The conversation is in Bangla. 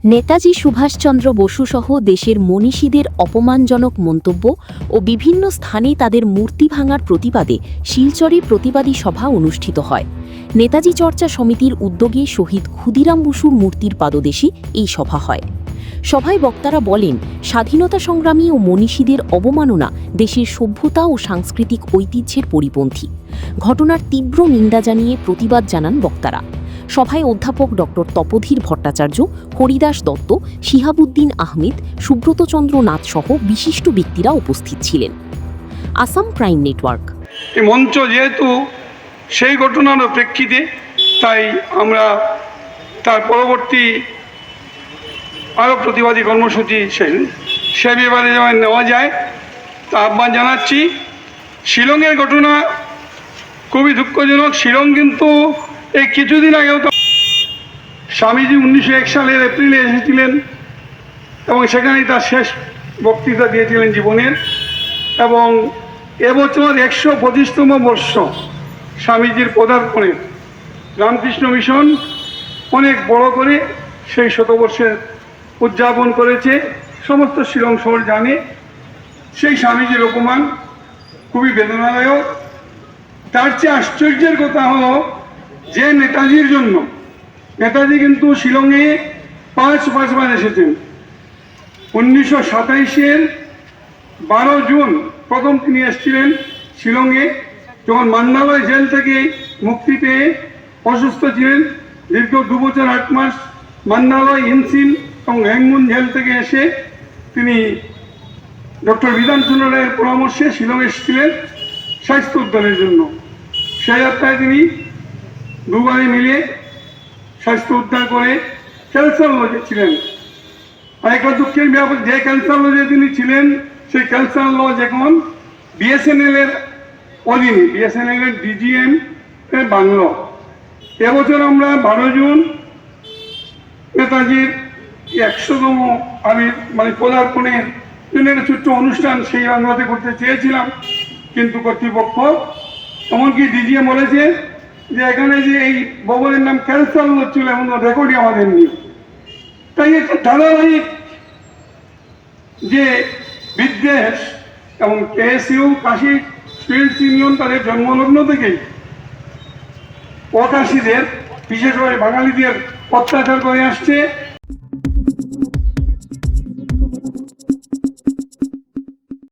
নেতাজি সুভাষচন্দ্র বসু সহ দেশের মনীষীদের অপমানজনক মন্তব্য ও বিভিন্ন স্থানে তাদের মূর্তি ভাঙার প্রতিবাদে শিলচরে প্রতিবাদী সভা অনুষ্ঠিত হয়। নেতাজি চর্চা সমিতির উদ্যোগে শহীদ ক্ষুদিরাম বসুর মূর্তির পাদদেশে এই সভা হয়। সভায় বক্তারা বলেন, স্বাধীনতা সংগ্রামী ও মনীষীদের অবমাননা দেশের সভ্যতা ও সাংস্কৃতিক ঐতিহ্যের পরিপন্থী। ঘটনার তীব্র নিন্দা জানিয়ে প্রতিবাদ জানান বক্তারা। সভায় অধ্যাপক ডক্টর তপোধীর ভট্টাচার্য, হরিদাস দত্ত, শিহাবুদ্দিন আহমেদ, সুব্রতচন্দ্র নাথ সহ বিশিষ্ট ব্যক্তিরা উপস্থিত ছিলেন। Assam prime network. এই মঞ্চ যেহেতু সেই ঘটনার প্রেক্ষিতে, তাই আমরা তার পরবর্তী আরও প্রতিবাদী কর্মসূচি সে ব্যাপারে যেমন নেওয়া যায় তা আহ্বান জানাচ্ছি। শিলংয়ের ঘটনা খুবই দুঃখজনক। শিলং কিন্তু এই কিছুদিন আগেও তো স্বামীজি 1901 সালের এপ্রিলে এসেছিলেন এবং সেখানেই তার শেষ বক্তৃতা দিয়েছিলেন জীবনের। এবং এবছর 125তম বর্ষ স্বামীজির পদার্পণের। রামকৃষ্ণ মিশন অনেক বড় করে সেই শতবর্ষের উদযাপন করেছে। সমস্ত শিলং শহর জানে। সেই স্বামীজির অপমান খুবই বেদনাদায়ক। তার চেয়ে আশ্চর্যের কথা হলো যে নেতাজির জন্য, নেতাজি কিন্তু শিলংয়ে 5বার এসেছেন। 1927-এর 12 জুন প্রথম তিনি এসেছিলেন শিলংয়ে, যখন মান্দালয় জেল থেকে মুক্তি পেয়ে অসুস্থ ছিলেন। দীর্ঘ 2 বছর 8 মাস মান্দালয়, ইনসিন এবং রেঙ্গুন জেল থেকে এসে তিনি ডক্টর বিধানচন্দ্র রায়ের পরামর্শে শিলং এসেছিলেন স্বাস্থ্য উদ্ধারের জন্য। সেই যাত্রায় তিনি দুবারে মিলে স্বাস্থ্য উদ্ধার করে ক্যান্সার লজে ছিলেন। আর একটা দুঃখের ব্যাপার, যে ক্যান্সার লজে তিনি ছিলেন সেই ক্যান্সার লজ এখন বিএসএনএল-এর অধীনে, বিএসএনএল-এর ডিজিএম এর বাংলো। এবছর আমরা 12 জুন নেতাজির 100তম পদার্পণের জন্য একটা ছোট্ট অনুষ্ঠান সেই বাংলাতে করতে চেয়েছিলাম, কিন্তু কর্তৃপক্ষ, এমনকি ডিজিএম বলেছে যে এখানে যে এই ভবনের নাম ক্যান্সার লজ ছিল এমন রেকর্ডই আমাদের নিয়ে। তাই একটা ধারাবাহিক যে বিদ্বেষ এবং কেএসইউ, কাশী স্টুডেন্টস ইউনিয়ন তাদের জন্মলগ্ন থেকেই অকাশীদের, বিশেষ করে বাঙালিদের অত্যাচার করে আসছে।